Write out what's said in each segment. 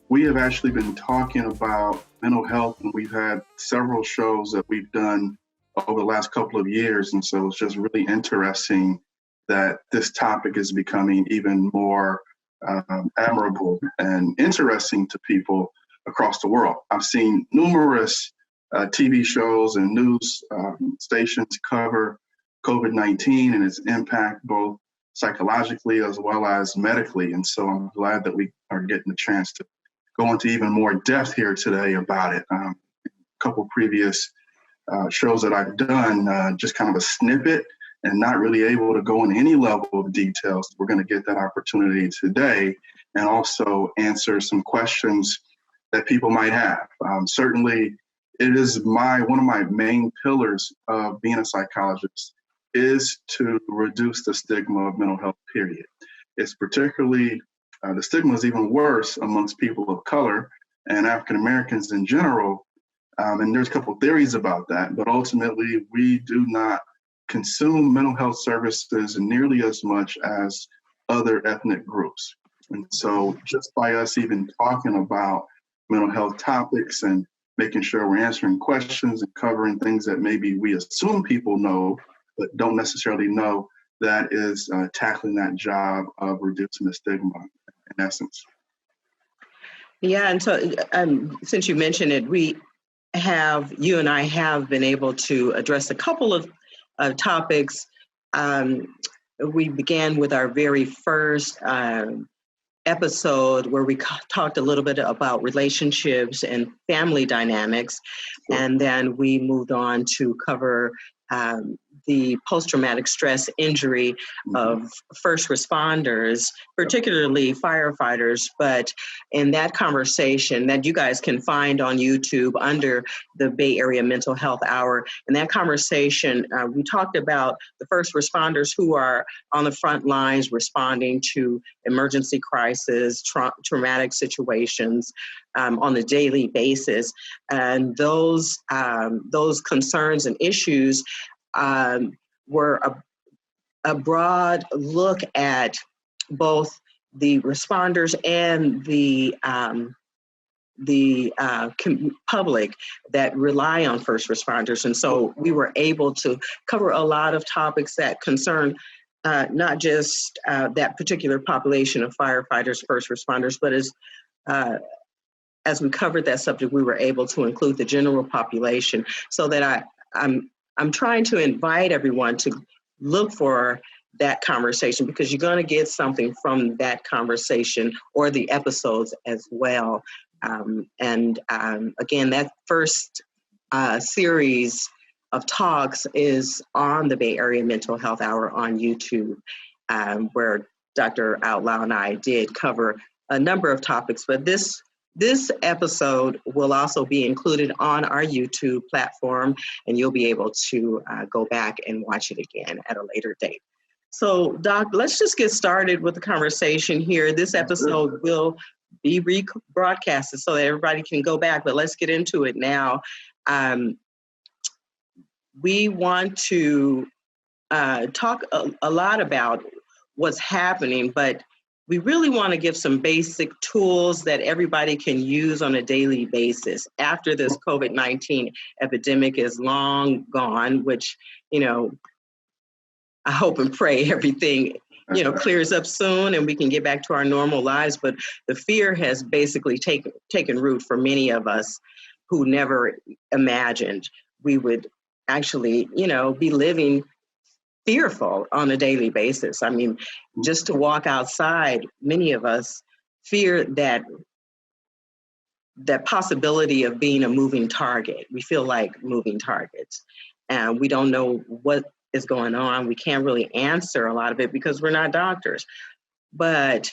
we have actually been talking about mental health, and we've had several shows that we've done over the last couple of years. And so it's just really interesting that this topic is becoming even more admirable and interesting to people across the world. I've seen numerous TV shows and news stations cover COVID-19 and its impact both psychologically as well as medically. And so I'm glad that we are getting a chance to go into even more depth here today about it. A couple previous shows that I've done, just kind of a snippet and not really able to go into any level of details. We're going to get that opportunity today and also answer some questions that people might have. Certainly, it is one of my main pillars of being a psychologist is to reduce the stigma of mental health, period. It's particularly, the stigma is even worse amongst people of color and African Americans in general. And there's a couple of theories about that, but ultimately we do not consume mental health services nearly as much as other ethnic groups. And so just by us even talking about mental health topics and making sure we're answering questions and covering things that maybe we assume people know, but don't necessarily know, that is tackling that job of reducing the stigma in essence. Yeah, and so since you mentioned it, you and I have been able to address a couple of topics. We began with our very first episode where we talked a little bit about relationships and family dynamics, and then we moved on to cover the post-traumatic stress injury of first responders, particularly firefighters. But in that conversation that you guys can find on YouTube under the Bay Area Mental Health Hour, in that conversation, we talked about the first responders who are on the front lines responding to emergency crisis, traumatic situations on a daily basis. And those concerns and issues were a broad look at both the responders and the public that rely on first responders. And so we were able to cover a lot of topics that concern not just that particular population of firefighters, first responders, but as we covered that subject, we were able to include the general population, so that I'm trying to invite everyone to look for that conversation, because you're going to get something from that conversation or the episodes as well. Again, that first series of talks is on the Bay Area Mental Health Hour on YouTube, where Dr. Outlaw and I did cover a number of topics, but this episode will also be included on our YouTube platform, and you'll be able to go back and watch it again at a later date. So, Doc, let's just get started with the conversation here. This episode will be rebroadcasted so that everybody can go back, but let's get into it now. We want to talk a lot about what's happening, but we really want to give some basic tools that everybody can use on a daily basis after this COVID-19 epidemic is long gone, which, I hope and pray everything, clears up soon and we can get back to our normal lives. But the fear has basically taken root for many of us who never imagined we would actually, be living fearful on a daily basis. I mean, just to walk outside, many of us fear that possibility of being a moving target. We feel like moving targets, and we don't know what is going on. We can't really answer a lot of it because we're not doctors, but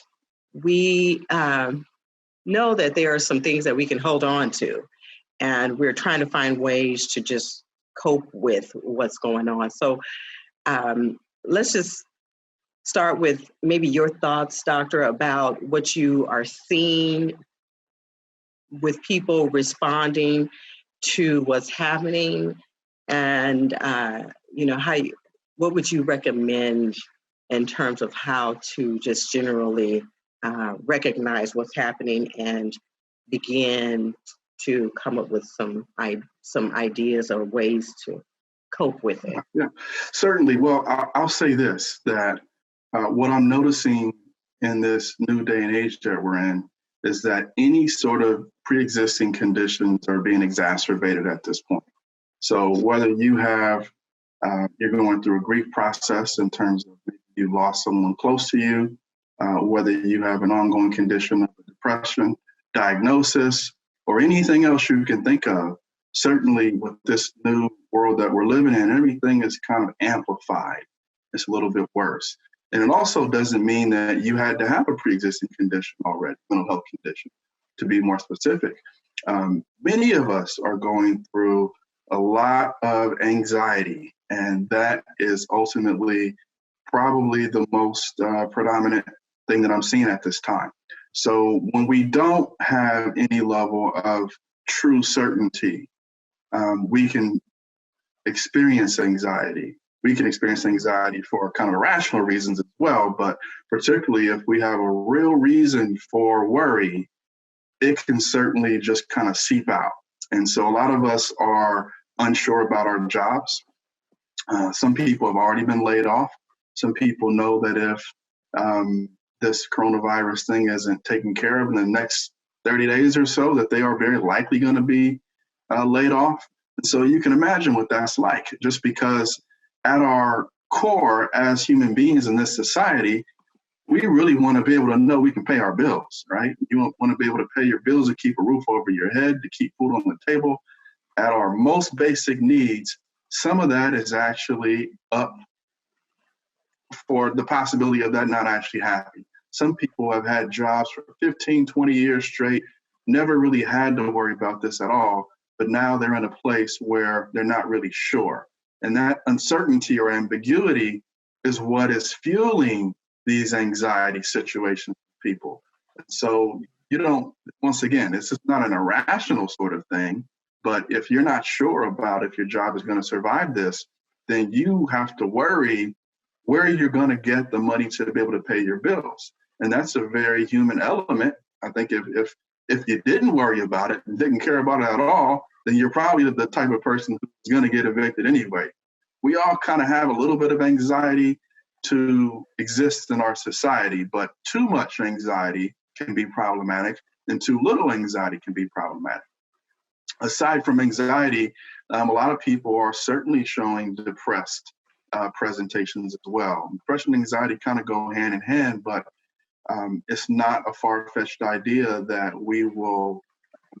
we know that there are some things that we can hold on to, and we're trying to find ways to just cope with what's going on. So let's just start with maybe your thoughts, Doctor, about what you are seeing with people responding to what's happening, and what would you recommend in terms of how to just generally recognize what's happening and begin to come up with some ideas or ways to cope with it? Yeah, certainly. Well, I'll say this, that what I'm noticing in this new day and age that we're in is that any sort of pre-existing conditions are being exacerbated at this point. So whether you have, you're going through a grief process in terms of maybe you lost someone close to you, whether you have an ongoing condition of depression, diagnosis, or anything else you can think of, certainly with this new world that we're living in, everything is kind of amplified. It's a little bit worse. And it also doesn't mean that you had to have a pre-existing condition already, mental health condition, to be more specific. Many of us are going through a lot of anxiety, and that is ultimately probably the most predominant thing that I'm seeing at this time. So when we don't have any level of true certainty, we can experience anxiety. We can experience anxiety for kind of irrational reasons as well, but particularly if we have a real reason for worry, it can certainly just kind of seep out. And so a lot of us are unsure about our jobs. Some people have already been laid off. Some people know that if this coronavirus thing isn't taken care of in the next 30 days or so, that they are very likely going to be laid off. And so you can imagine what that's like, just because at our core as human beings in this society, we really want to be able to know we can pay our bills, right? You want to be able to pay your bills, to keep a roof over your head, to keep food on the table. At our most basic needs, some of that is actually up for the possibility of that not actually happening. Some people have had jobs for 15, 20 years straight, never really had to worry about this at all, but now they're in a place where they're not really sure. And that uncertainty or ambiguity is what is fueling these anxiety situations for people. So you don't, once again, it's just not an irrational sort of thing, but if you're not sure about if your job is going to survive this, then you have to worry where you're going to get the money to be able to pay your bills. And that's a very human element. I think if you didn't worry about it and didn't care about it at all, then you're probably the type of person who's going to get evicted anyway. We all kind of have a little bit of anxiety to exist in our society, but too much anxiety can be problematic, and too little anxiety can be problematic. Aside from anxiety, a lot of people are certainly showing depressed presentations as well. Depression and anxiety kind of go hand in hand, but it's not a far-fetched idea that we will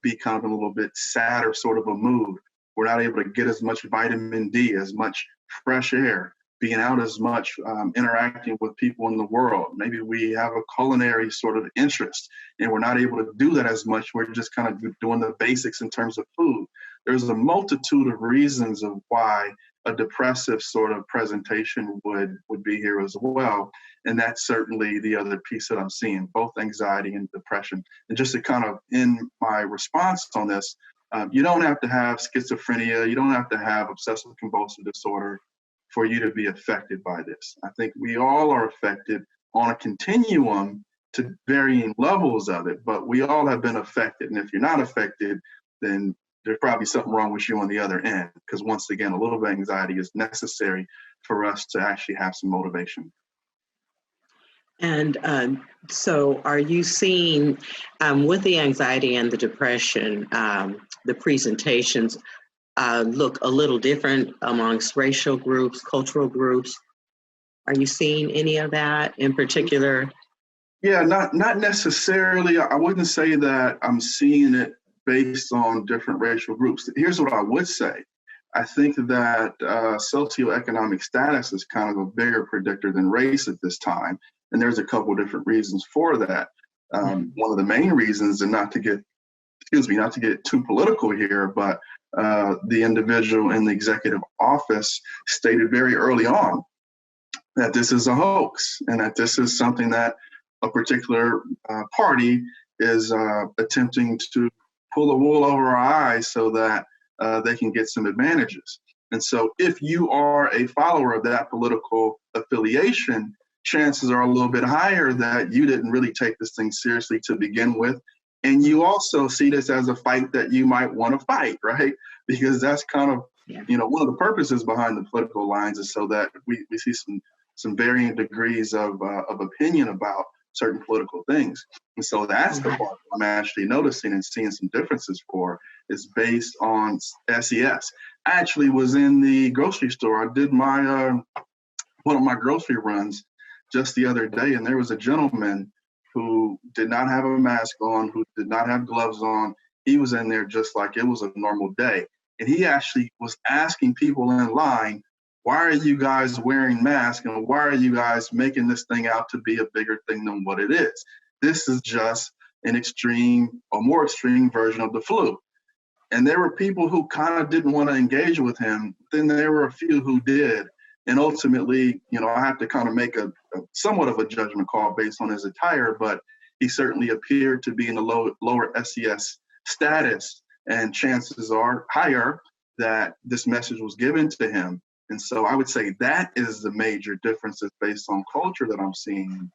be kind of in a little bit sadder sort of a mood. We're not able to get as much vitamin D, as much fresh air, being out as much, interacting with people in the world. Maybe we have a culinary sort of interest and we're not able to do that as much. We're just kind of doing the basics in terms of food. There's a multitude of reasons of why a depressive sort of presentation would be here as well. And that's certainly the other piece that I'm seeing, both anxiety and depression. And just to kind of end my response on this, you don't have to have schizophrenia, you don't have to have obsessive compulsive disorder for you to be affected by this. I think we all are affected on a continuum to varying levels of it, but we all have been affected. And if you're not affected, then there's probably something wrong with you on the other end, because once again, a little bit of anxiety is necessary for us to actually have some motivation. And so are you seeing with the anxiety and the depression, the presentations look a little different amongst racial groups, cultural groups? Are you seeing any of that in particular? Yeah, not necessarily. I wouldn't say that I'm seeing it based on different racial groups. Here's what I would say. I think that socioeconomic status is kind of a bigger predictor than race at this time. And there's a couple of different reasons for that. One of the main reasons, and not to get too political here, but the individual in the executive office stated very early on that this is a hoax and that this is something that a particular party is attempting to pull the wool over our eyes so that they can get some advantages. And so if you are a follower of that political affiliation, chances are a little bit higher that you didn't really take this thing seriously to begin with. And you also see this as a fight that you might want to fight, right? Because that's kind of, one of the purposes behind the political lines is so that we see some varying degrees of opinion about certain political things. And so that's the part I'm actually noticing and seeing some differences for is based on SES. I actually was in the grocery store. I did my one of my grocery runs just the other day, and there was a gentleman who did not have a mask on, who did not have gloves on. He was in there just like it was a normal day. And he actually was asking people in line, why are you guys wearing masks and why are you guys making this thing out to be a bigger thing than what it is? This is just an extreme, a more extreme version of the flu. And there were people who kind of didn't want to engage with him. Then there were a few who did. And ultimately, I have to kind of make a somewhat of a judgment call based on his attire, but he certainly appeared to be in a lower SES status, and chances are higher that this message was given to him. And so I would say that is the major differences based on culture that I'm seeing,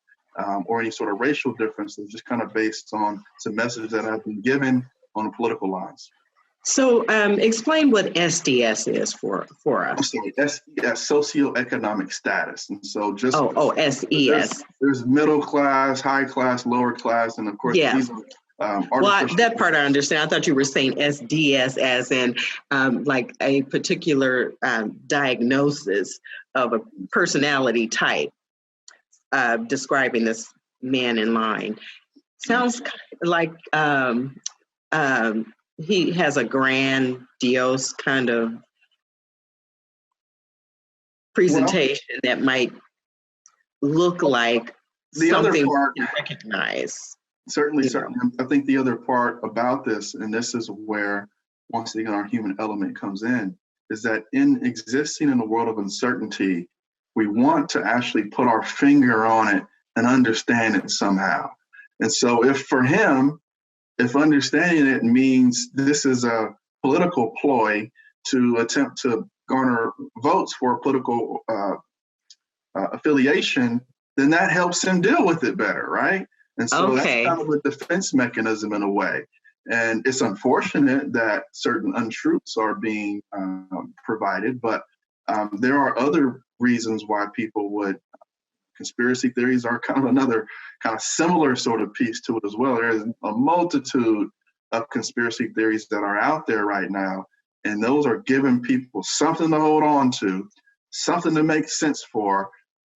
or any sort of racial differences, just kind of based on some messages that have been given on the political lines. So explain what SDS is for us. I'm sorry, SES, socioeconomic status. And so just SES. There's middle class, high class, lower class, and of course these are that part I understand. I thought you were saying SDS as in like a particular diagnosis of a personality type, describing this man in line. Sounds like he has a grandiose kind of presentation that might look like the something other part, we recognize. Certainly. I think the other part about this, and this is where, once again, our human element comes in, is that in existing in a world of uncertainty, we want to actually put our finger on it and understand it somehow. And so if understanding it means this is a political ploy to attempt to garner votes for a political affiliation, then that helps him deal with it better, right? And so that's kind of a defense mechanism in a way. And it's unfortunate that certain untruths are being provided, but there are other reasons why people would. Conspiracy theories are kind of another kind of similar sort of piece to it as well. There is a multitude of conspiracy theories that are out there right now, and those are giving people something to hold on to, something to make sense for,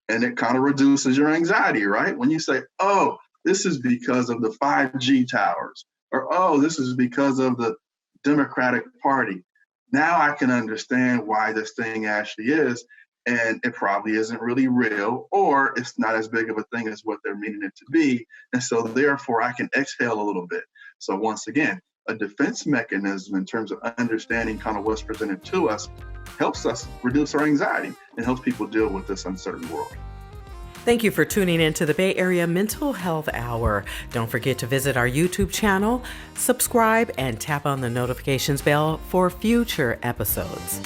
and it kind of reduces your anxiety, right? When you say, oh, this is because of the 5G towers, or oh, this is because of the Democratic Party. Now I can understand why this thing actually is. And it probably isn't really real, or it's not as big of a thing as what they're meaning it to be. And so therefore I can exhale a little bit. So once again, a defense mechanism in terms of understanding kind of what's presented to us helps us reduce our anxiety and helps people deal with this uncertain world. Thank you for tuning in to the Bay Area Mental Health Hour. Don't forget to visit our YouTube channel, subscribe, and tap on the notifications bell for future episodes.